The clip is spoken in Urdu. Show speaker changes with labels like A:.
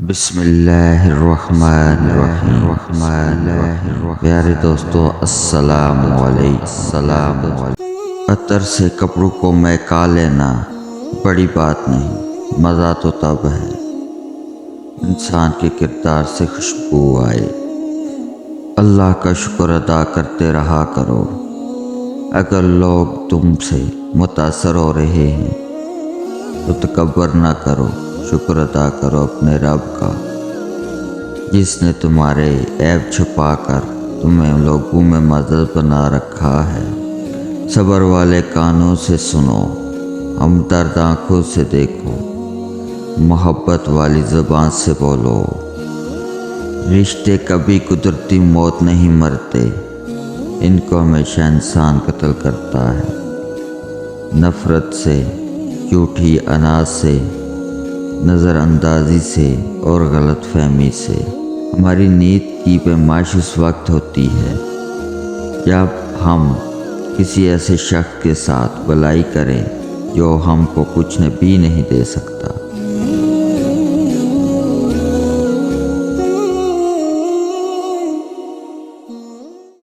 A: بسم اللہ الرحمن الرحیم پیارے دوستو السلام علیکم۔ عطر سے کپڑوں کو مہکا لینا بڑی بات نہیں، مزہ تو تب ہے انسان کے کردار سے خوشبو آئے۔ اللہ کا شکر ادا کرتے رہا کرو۔ اگر لوگ تم سے متاثر ہو رہے ہیں تو تکبر نہ کرو، شکر ادا کرو اپنے رب کا، جس نے تمہارے عیب چھپا کر تمہیں لوگوں میں معزز بنا رکھا ہے۔ صبر والے کانوں سے سنو، ہمدرد آنکھوں سے دیکھو، محبت والی زبان سے بولو۔ رشتے کبھی قدرتی موت نہیں مرتے، ان کو ہمیشہ انسان قتل کرتا ہے، نفرت سے، جھوٹی اناج سے، نظر اندازی سے اور غلط فہمی سے۔ ہماری نیت کی پیمائش اس وقت ہوتی ہے جب ہم کسی ایسے شخص کے ساتھ بھلائی کریں جو ہم کو کچھ بھی نہیں دے سکتا۔